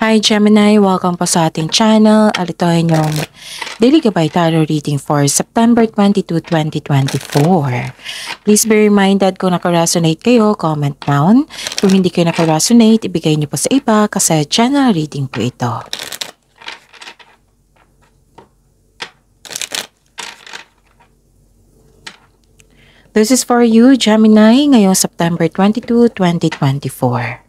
Hi Gemini, welcome po sa ating channel. Ito ay inyong Daily Gabay Tarot Reading for September 22, 2024. Please be reminded kung naka-resonate kayo, comment down. Kung hindi kayo naka-resonate, ibigay niyo po sa iba kasi channel reading po ito. This is for you, Gemini, ngayong September 22, 2024.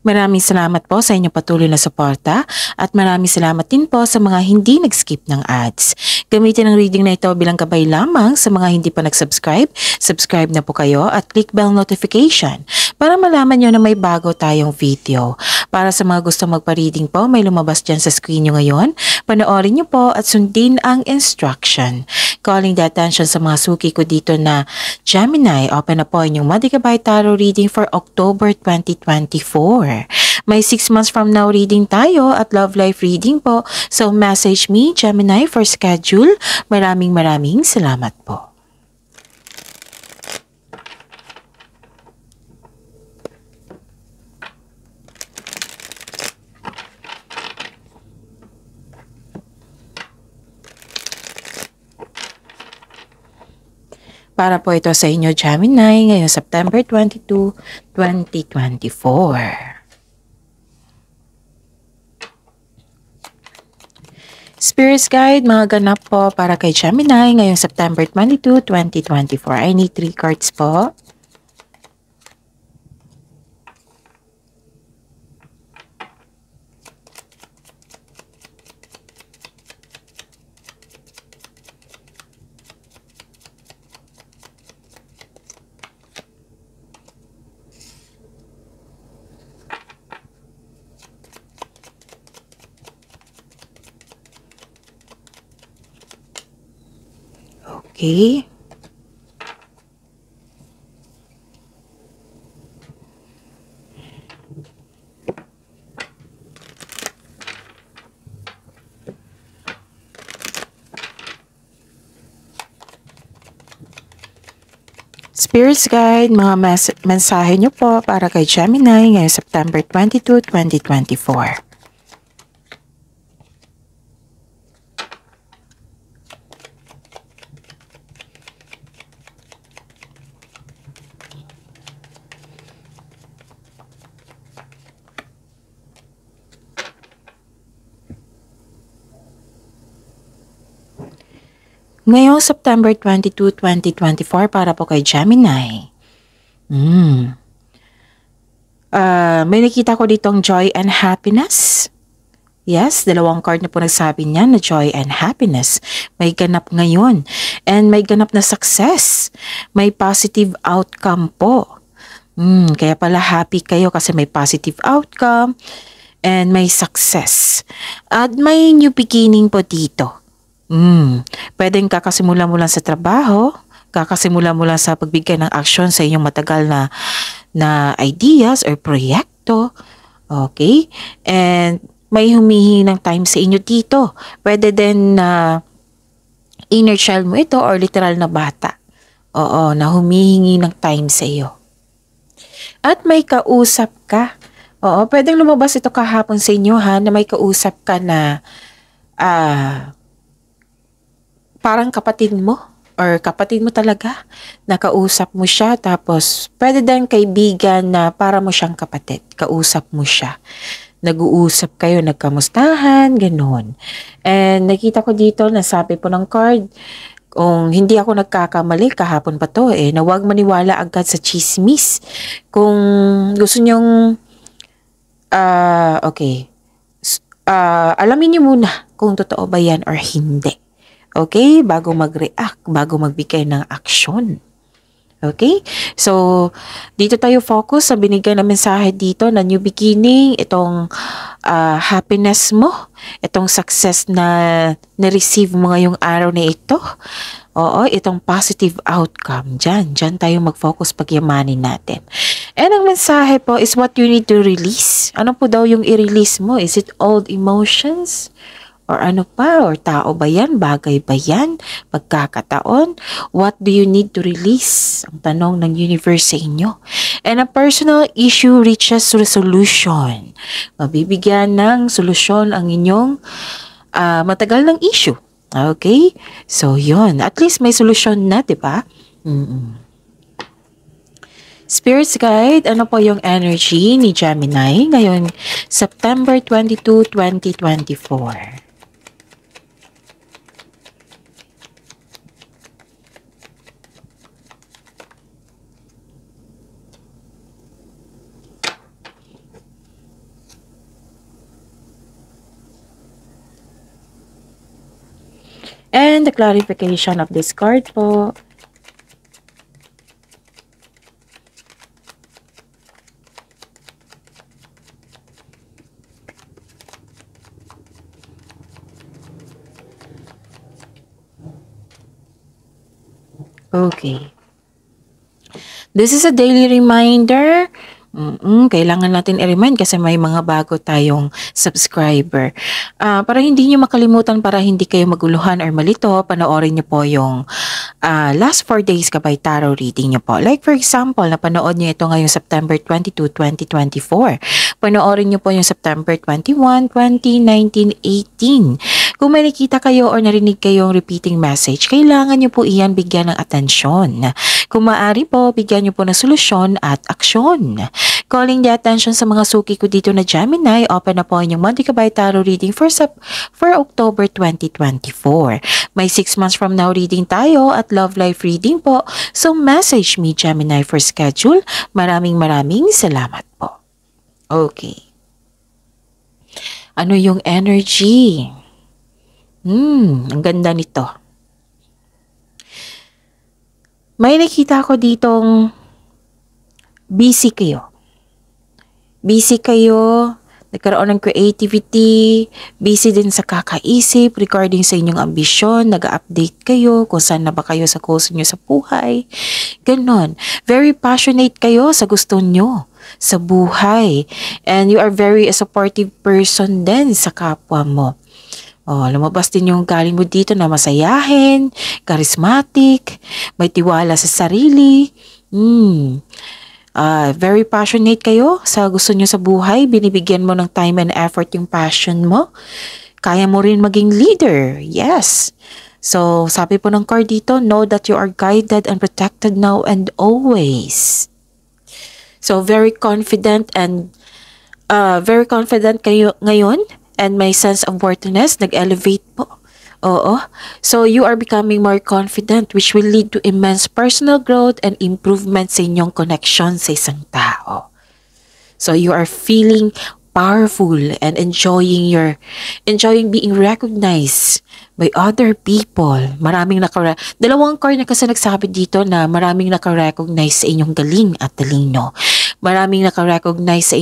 Maraming salamat po sa inyong patuloy na suporta at maraming salamat din po sa mga hindi nag-skip ng ads. Gamitin ang reading na ito bilang gabay lamang sa mga hindi pa nag-subscribe. Subscribe na po kayo at click bell notification para malaman nyo na may bago tayong video. Para sa mga gusto magpa-reading po, may lumabas dyan sa screen nyo ngayon. Panoorin nyo po at sundin ang instruction. Calling the attention sa mga suki ko dito na Gemini, open na po inyong Madikabay Tarot Reading for October 2024. May 6 months from now reading tayo at love life reading po. So message me, Gemini, for schedule. Maraming salamat po. Para po ito sa inyo, Gemini, ngayong September 22, 2024. Spirits Guide, mga ganap po para kay Gemini ngayong September 22, 2024. I need 3 cards po. Okay. Spirits Guide, mga mensahe nyo po para kay Gemini ngayong September 22, 2024. Ngayong September 22, 2024 para po kay Gemini. May nakita ko ditong joy and happiness. Yes, 2 card na po nagsabi niya na joy and happiness. May ganap ngayon. And may ganap na success. May positive outcome po. Kaya pala happy kayo kasi may positive outcome and may success. At may new beginning po dito. Pwedeng kakasimula mo lang sa trabaho, kakasimula mo lang sa pagbigay ng aksyon sa inyong matagal na ideas or proyekto. Okay? And may humihingi ng time sa inyo dito. Pwede din na inner child mo ito or literal na bata. Oo, na humihingi ng time sa iyo. At may kausap ka. Oo, pwedeng lumabas ito kahapon sa inyo na may kausap ka na parang kapatid mo or kapatid mo talaga, nakausap mo siya, tapos pwede din kaibigan na para mo siyang kapatid, kausap mo siya. Nag-uusap kayo, nagkamustahan, ganoon. And nakita ko dito, nasabi po ng card, kung hindi ako nagkakamali, kahapon pa to na huwag maniwala agad sa chismis. Kung gusto nyong, alamin niyo muna kung totoo ba yan or hindi. Okay? Bago mag-react, bago magbigay ng aksyon. Okay? So, dito tayo focus sa binigay na mensahe dito na new beginning, itong happiness mo, itong success na na-receive mo ngayong araw na ito. Oo, itong positive outcome. Diyan tayo mag-focus pagyamanin natin. And ang mensahe po is what you need to release. Ano po daw yung i-release mo? Is it old emotions? Or ano pa? Or tao ba yan? Bagay ba yan? Pagkakataon? What do you need to release? Ang tanong ng universe sa inyo. And a personal issue reaches resolution. Mabibigyan ng solusyon ang inyong matagal ng issue. Okay? So, yun. At least may solusyon na, di ba? Spirits Guide, ano po yung energy ni Gemini ngayon, September 22, 2024? And the clarification of this card po. Okay. This is a daily reminder. Kailangan natin i-remind kasi may mga bago tayong subscriber. Para hindi nyo makalimutan, para hindi kayo maguluhan or malito, panoorin nyo po yung last 4 days kabay tarot reading nyo po. Like for example, napanood nyo ito ngayong September 22, 2024. Panoorin nyo po yung September 21, 20, 19, 18. Kung may nakita kayo or narinig kayong repeating message, kailangan nyo po iyan bigyan ng atensyon. Kung maaari po, bigyan nyo po ng solusyon at aksyon. Calling the attention sa mga suki ko dito na Gemini, open na po inyong monthly kabay tarot reading for October 2024. May 6 months from now reading tayo at love life reading po. So message me Gemini for schedule. Maraming salamat po. Okay. Ano yung energy? Ang ganda nito. May nakita ko ditong busy kayo. Busy kayo, nagkaroon ng creativity, busy din sa kakaisip regarding sa inyong ambisyon, nag-update kayo kung saan na ba kayo sa goals nyo sa buhay. Ganon. Very passionate kayo sa gusto nyo sa buhay. And you are very a supportive person din sa kapwa mo. Lumabas din yung galing mo dito na masayahin, charismatic, may tiwala sa sarili. Very passionate kayo sa gusto nyo sa buhay. Binibigyan mo ng time and effort yung passion mo. Kaya mo rin maging leader. Yes. So, sabi po ng card dito, know that you are guided and protected now and always. So, very confident kayo ngayon. And may sense of worthiness, nag-elevate po. Oo. So, you are becoming more confident which will lead to immense personal growth and improvement sa inyong connection sa isang tao. So, you are feeling powerful and enjoying being recognized by other people. Dalawang card na kasi nagsabi dito na maraming nakarecognize sa inyong galing at talino. Maraming nakarecognize sa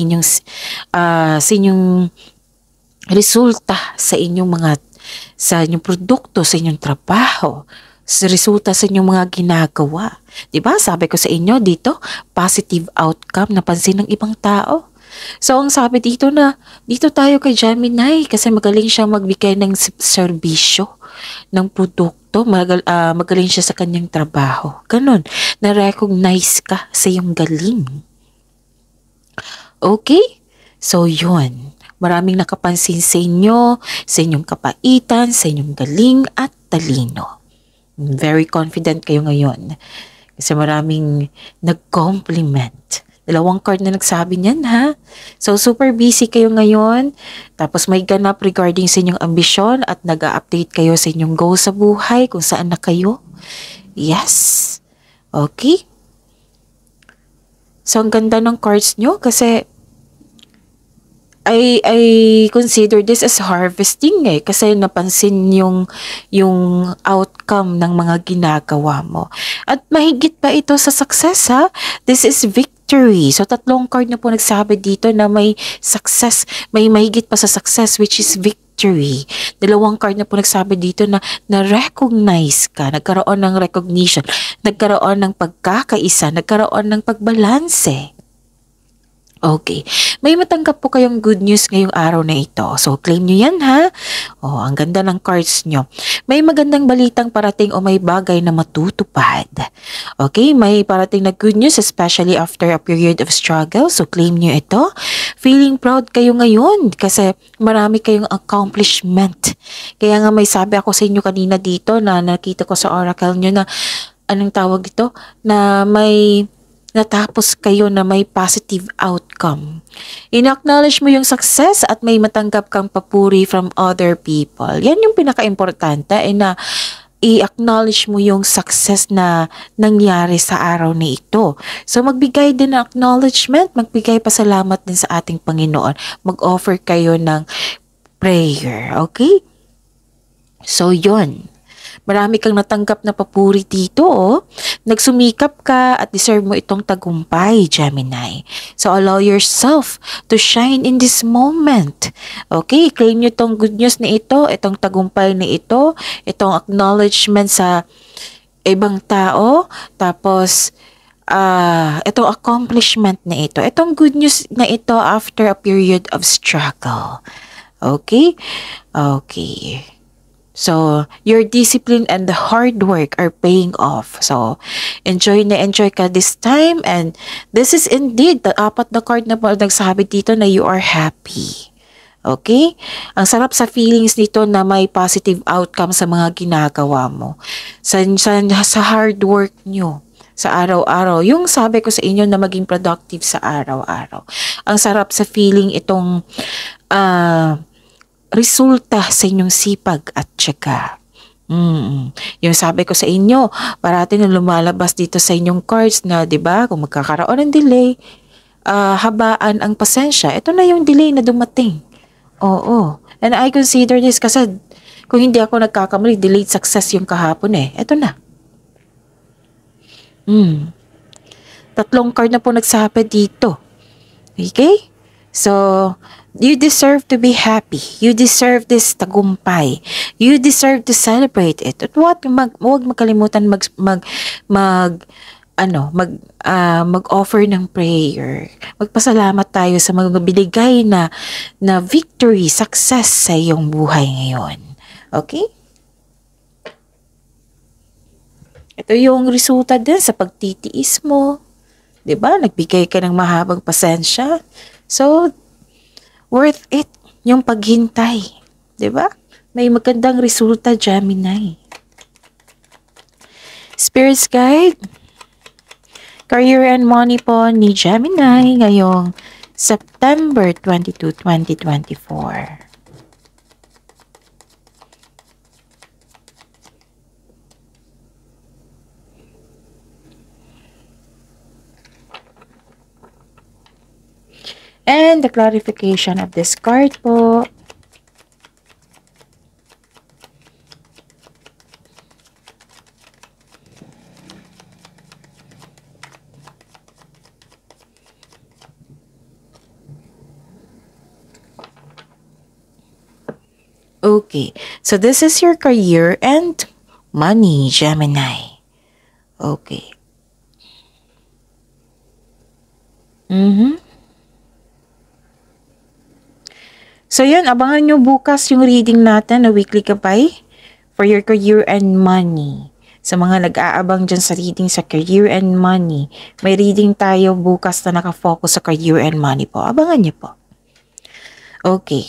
inyong resulta sa inyong produkto, sa inyong trabaho, sa resulta sa inyong mga ginagawa. Diba? Sabi ko sa inyo dito, positive outcome na pansin ng ibang tao. So, ang sabi dito tayo kay Gemini kasi magaling siyang magbigay ng serbisyo, ng produkto, magaling siya sa kanyang trabaho. Ganon, na-recognize ka sa iyong galing. Okay? So, yun. Maraming nakapansin sa inyo, sa inyong kapaitan, sa inyong galing at talino. Very confident kayo ngayon. Kasi maraming nag-compliment. Dalawang card na nagsabi niyan, ha? So, super busy kayo ngayon. Tapos may ganap regarding sa inyong ambisyon at nag-update kayo sa inyong goals sa buhay, kung saan na kayo. Yes. Okay. So, ang ganda ng cards nyo kasi I consider this as harvesting kasi napansin yung outcome ng mga ginagawa mo. At mahigit pa ito sa success, ha? This is victory. So, 3 card na po nagsabi dito na may success, may mahigit pa sa success which is victory. 2 card na po nagsabi dito na na-recognize ka, nagkaroon ng recognition, nagkaroon ng pagkakaisa, nagkaroon ng pagbalanse. Okay. May matanggap po kayong good news ngayong araw na ito. So, claim nyo yan, ha? Oh, ang ganda ng cards nyo. May magandang balitang parating o may bagay na matutupad. Okay, may parating na good news, especially after a period of struggle. So, claim nyo ito. Feeling proud kayo ngayon kasi marami kayong accomplishment. Kaya nga may sabi ako sa inyo kanina dito na nakita ko sa oracle nyo na, anong tawag dito? Na may natapos kayo na may positive outcome. In-acknowledge mo yung success at may matanggap kang papuri from other people. Yan yung pinaka-importante na i-acknowledge mo yung success na nangyari sa araw na ito. So magbigay din ng acknowledgement, magbigay pasalamat din sa ating Panginoon. Mag-offer kayo ng prayer, okay? So yun. Marami kang natanggap na papuri dito, oh. Nagsumikap ka at deserve mo itong tagumpay, Gemini. So, allow yourself to shine in this moment. Okay, claim nyo itong good news na ito, itong tagumpay na ito, itong acknowledgement sa ibang tao, tapos, itong accomplishment na ito, itong good news na ito after a period of struggle. Okay? Okay. So, your discipline and the hard work are paying off. So, enjoy ka this time. And this is indeed the apat na card na po nagsabi dito na you are happy. Okay? Ang sarap sa feelings nito na may positive outcome sa mga ginagawa mo. Sa hard work nyo. Sa araw-araw. Yung sabi ko sa inyo na maging productive sa araw-araw. Ang sarap sa feeling itong resulta sa inyong sipag at tiyaga. Yung sabi ko sa inyo, parati na lumalabas dito sa inyong cards na, 'di ba, kung magkakaroon ng delay, habaan ang pasensya. Ito na yung delay na dumating. Oo. And I consider this kasi kung hindi ako nagkakamali, delayed success yung kahapon eh. Ito na. Tatlong card na po nagsabi dito. Okay? So, you deserve to be happy. You deserve this tagumpay. You deserve to celebrate it. At huwag makalimutan mag-offer ng prayer. Magpasalamat tayo sa mga binigay na victory, success sa iyong buhay ngayon. Okay? Ito yung resulta din sa pagtitiis mo. 'Di ba? Nagbigay ka ng mahabang pasensya. So, worth it yung paghintay. 'Di ba? May magandang resulta, Gemini. Spirits Guide, career and money po ni Gemini ngayong September 22, 2024. And the clarification of this card po. Okay, so this is your career and money, Gemini. Okay. So yan, abangan nyo bukas yung reading natin na weekly gabay for your career and money. Sa mga nag-aabang dyan sa reading sa career and money, may reading tayo bukas na nakafocus sa career and money po. Abangan nyo po. Okay.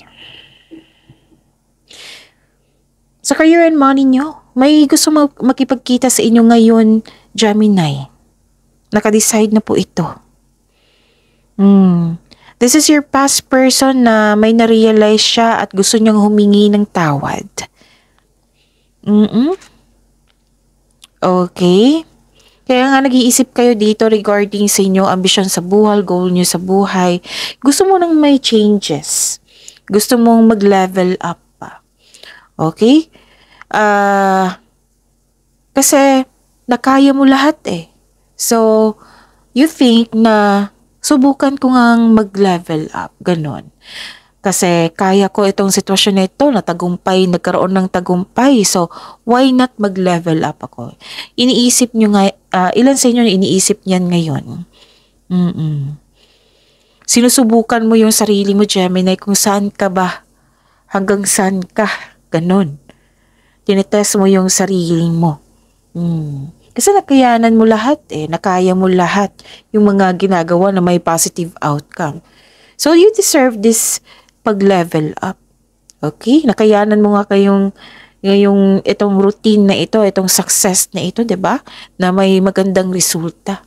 Sa career and money nyo, may gusto makipagkita sa inyo ngayon, Gemini. Naka-decide na po ito. This is your past person na may na-realize siya at gusto niyang humingi ng tawad. Okay. Kaya nga nag-iisip kayo dito regarding sa inyong ambisyon sa buhay, goal niyo sa buhay. Gusto mo nang may changes. Gusto mong mag-level up pa. Okay? Kasi nakaya mo lahat eh. So, you think na subukan ko ngang mag-level up, ganon. Kasi kaya ko itong sitwasyon na ito, nagkaroon ng tagumpay. So, why not mag-level up ako? Iniisip nyo nga, ilan sa inyo iniisip niyan ngayon? Sinusubukan mo yung sarili mo, Gemini, kung saan ka ba, hanggang saan ka, ganun. Tinetest mo yung sarili mo. Kasi nakayanan mo lahat nakaya mo lahat yung mga ginagawa na may positive outcome. So you deserve this pag-level up. Okay? Nakayanan mo nga ngayong itong routine na ito, itong success na ito, 'di ba? Na may magandang resulta.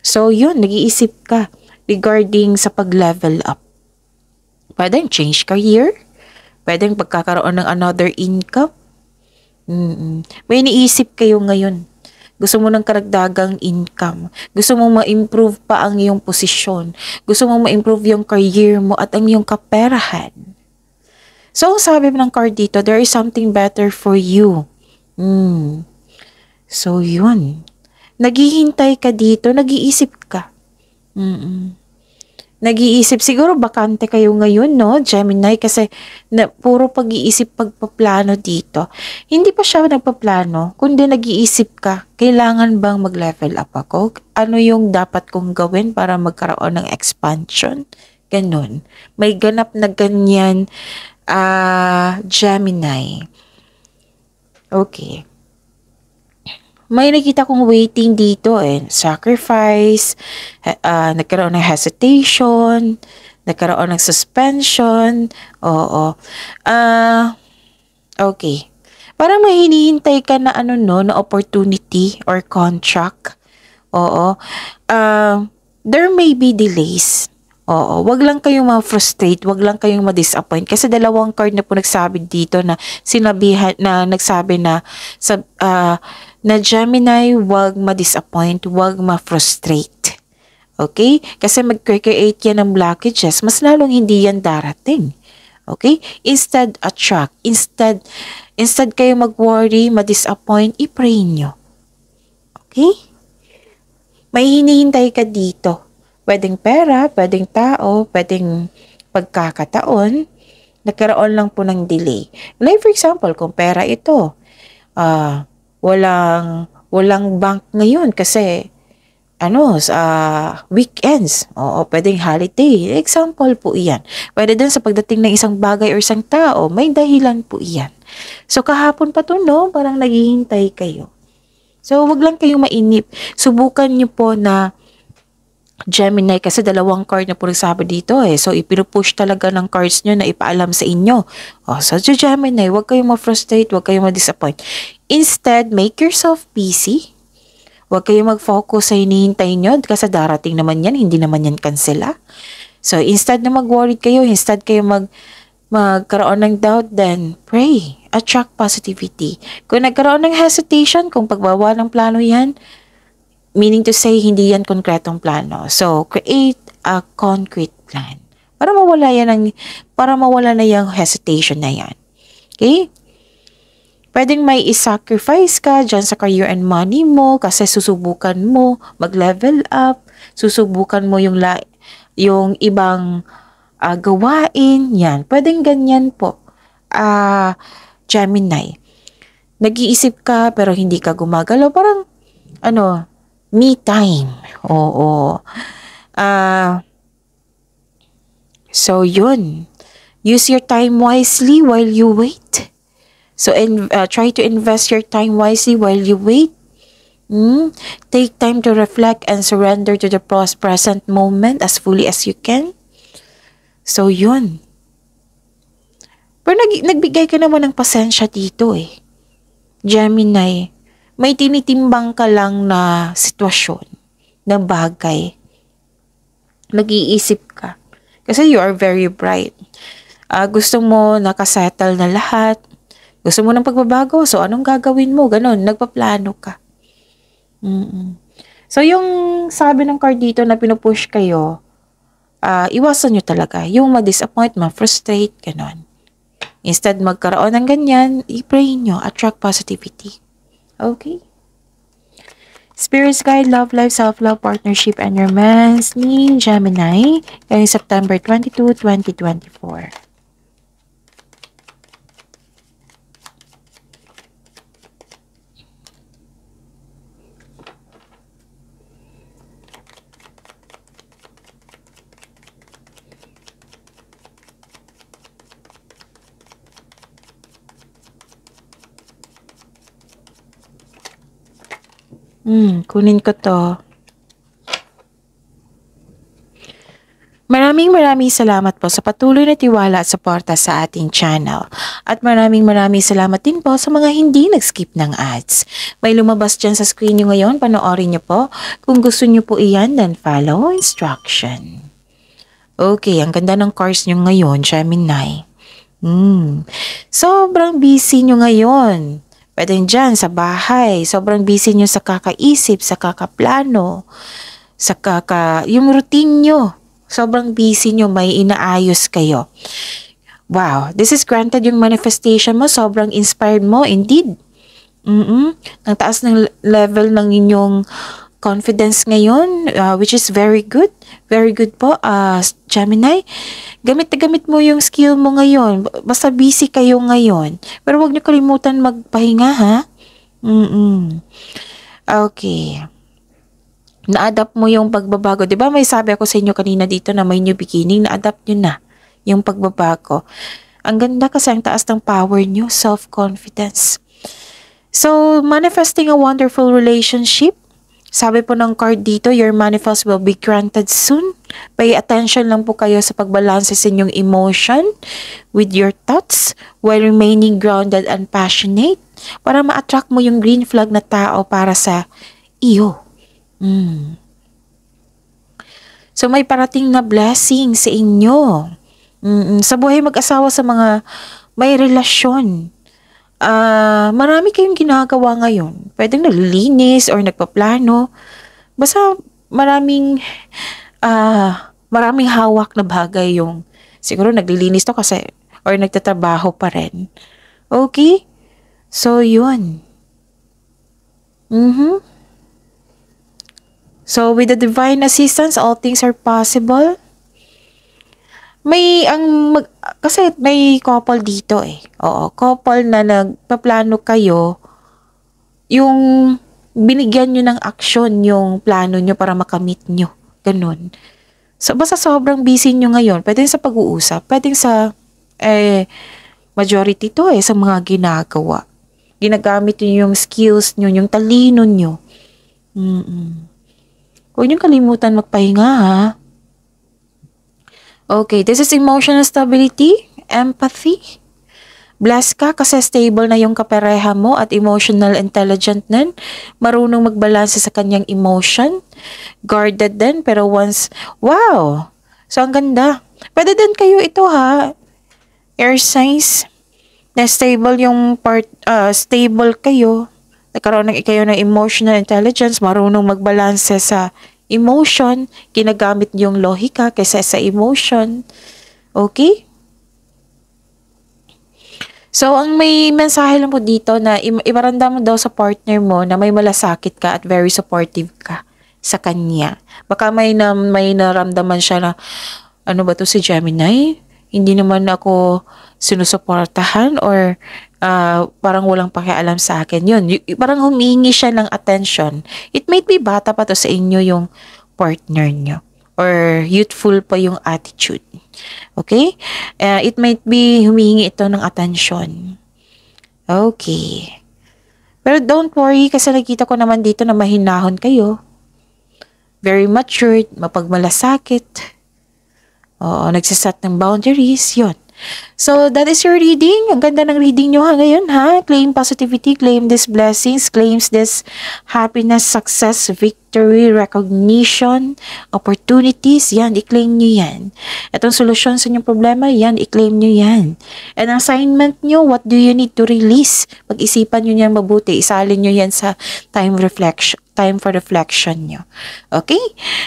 So yun, nag-iisip ka regarding sa pag-level up. Pwedeng change career, pwedeng pagkakaroon ng another income. May iniisip kayo ngayon. Gusto mo ng karagdagang income. Gusto mo ma-improve pa ang iyong posisyon. Gusto mo ma-improve yung career mo at ang iyong kaperahan. So, sabi ng card dito, there is something better for you. So, yun. Naghihintay ka dito, nag-iisip ka. Nag-iisip, siguro bakante kayo ngayon, no, Gemini, kasi puro pag-iisip, pagpaplano dito. Hindi pa siya nagpaplano, kundi nag-iisip ka, kailangan bang mag-level up ako? Ano yung dapat kong gawin para magkaroon ng expansion? Ganun. May ganap na ganyan, Gemini. Okay. May nakita kong waiting dito sacrifice, nagkaroon ng hesitation, nagkaroon ng suspension, oo. Okay. Parang may hinihintay ka na na opportunity or contract. Oo. There may be delays. Oo, wag lang kayong ma-frustrate, wag lang kayong ma-disappoint kasi dalawang card na po nagsabi dito na nagsabi na na Gemini, wag ma-disappoint, wag ma-frustrate. Okay? Kasi mag-create yan ng blockages, mas lalong hindi yan darating. Okay? Instead, attract. Instead kayo mag-worry, ma-disappoint, i-pray nyo. Okay? May hinihintay ka dito. Pwedeng pera, pwedeng tao, pwedeng pagkakataon, nagkaroon lang po ng delay. Like for example, kung pera ito, walang bank ngayon kasi weekends. Oo, pwedeng holiday. Example po iyan. Pwede din sa pagdating ng isang bagay or isang tao, may dahilan po iyan. So kahapon pa to, no? Parang naghihintay kayo. So wag lang kayong mainip. Subukan niyo po na Gemini kasi dalawang card na po nagsabi dito So, ipinupush talaga ng cards nyo na ipaalam sa inyo. So, Gemini, huwag kayong ma-frustrate, huwag kayong ma-disappoint. Instead, make yourself busy. Huwag kayong mag-focus sa hinihintay nyo kasi darating naman yan, hindi naman yan kansela. So, instead na mag-worry kayo, instead kayo magkaroon ng doubt, then pray. Attract positivity. Kung nagkaroon ng hesitation, kung pagbawa ng plano yan, meaning to say, hindi yan konkretong plano. So, create a concrete plan. Para mawala na yung hesitation na yan. Okay? Pwedeng may isacrifice ka dyan sa career and money mo kasi susubukan mo mag-level up, susubukan mo yung ibang gawain, yan. Pwedeng ganyan po. Gemini. Nag-iisip ka pero hindi ka gumagalaw. Parang, me time. Oo. So, yun. Use your time wisely while you wait. So, try to invest your time wisely while you wait. Take time to reflect and surrender to the present moment as fully as you can. So, yun. Pero nagbigay ka naman ng pasensya dito Gemini, may tinitimbang ka lang na sitwasyon, na bagay. Nag-iisip ka. Kasi you are very bright. Gusto mo nakasettle na lahat. Gusto mo ng pagbabago. So, anong gagawin mo? Ganon, nagpaplano ka. So, yung sabi ng card dito na pinupush kayo, iwasan nyo talaga. Yung ma-disappoint, ma-frustrate, ganon. Instead, magkaroon ng ganyan, i-pray nyo, attract positivity. Okay? Spirit's Guide, Love Life, Self-Love, Partnership, and Romance ni Gemini ngayong September 22, 2024. Kunin ko to. Maraming salamat po sa patuloy na tiwala at suporta sa ating channel. At maraming salamat din po sa mga hindi nag-skip ng ads. May lumabas dyan sa screen nyo ngayon, panoorin nyo po. Kung gusto nyo po iyan, then follow instruction. Okay, ang ganda ng cards nyo ngayon, Gemini. Sobrang busy nyo ngayon. Pwede dyan sa bahay. Sobrang busy nyo sa kakaisip, sa kakaplano, yung routine nyo. Sobrang busy nyo, may inaayos kayo. Wow, this is granted yung manifestation mo. Sobrang inspired mo, indeed. Ang taas ng level ng inyong confidence ngayon, which is very good. Very good po, Gemini. Gamit na gamit mo yung skill mo ngayon. Basta busy kayo ngayon. Pero huwag niyo kalimutan magpahinga, ha? Okay. Na-adapt mo yung pagbabago. Diba may sabi ako sa inyo kanina dito na may new beginning, na-adapt nyo na yung pagbabago. Ang ganda kasi ang taas ng power nyo, self-confidence. So, manifesting a wonderful relationship. Sabi po ng card dito, your manifest will be granted soon. Pay attention lang po kayo sa pagbalanse sa inyong emotion with your thoughts while remaining grounded and passionate para ma-attract mo yung green flag na tao para sa iyo. So may parating na blessing sa inyo. Sa buhay mag-asawa, sa mga may relasyon. Marami kayong ginagawa ngayon. Pwedeng naglilinis or nagpaplano. Basta maraming hawak na bagay yung siguro naglilinis to kasi or nagtatrabaho pa rin. Okay? So yun. So, with the divine assistance, all things are possible. Kasi may couple dito eh. Oo, couple na nagpaplano kayo, yung binigyan nyo ng aksyon yung plano nyo para makamit nyo. Ganun. So, basta sobrang busy nyo ngayon, pwedeng sa pag-uusap, pwedeng sa, majority to sa mga ginagawa. Ginagamit nyo yung skills nyo, yung talino nyo. Huwag niyong kalimutan magpahinga, ha? Okay, this is emotional stability, empathy. Blessed ka kasi stable na yung kapareha mo at emotional intelligent din. Marunong magbalanse sa kanyang emotion. Guarded din, pero once, wow! So, ang ganda. Pwede din kayo ito, ha? Air signs. Na stable yung stable kayo. Nagkaroon kayo ng emotional intelligence, marunong magbalanse sa emotion, ginagamit yung lohika kaysa sa emotion. Okay? So, ang may mensahe lang po dito na ibaranda mo daw sa partner mo na may malasakit ka at very supportive ka sa kanya. Baka may naramdaman siya na, ano ba to si Gemini? Hindi naman ako sinusuportahan or parang walang pakialam sa akin. Yun, parang humingi siya ng attention. It might be bata pa to sa inyo yung partner nyo. Or youthful pa yung attitude. Okay? It might be humingi ito ng attention. Okay. Pero don't worry kasi nakita ko naman dito na mahinahon kayo. Very matured, mapagmalasakit. Oo, nagsasat ng boundaries. Yun. So, that is your reading. Ang ganda ng reading nyo ngayon, ha? Claim positivity, claim these blessings, claims this happiness, success, victory, recognition, opportunities. Yan, i-claim nyo yan. Itong solusyon sa inyong problema, yan, i-claim nyo yan. And assignment nyo, what do you need to release? Pag-isipan nyo yan mabuti. Isalin nyo yan sa time for reflection nyo. Okay?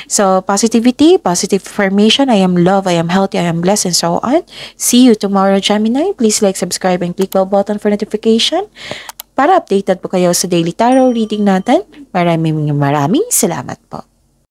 So, positivity, positive affirmation, I am love, I am healthy, I am blessed, and so on. See you tomorrow, Gemini. Please like, subscribe, and click bell button for notification para updated po kayo sa daily tarot reading natin. Maraming salamat po.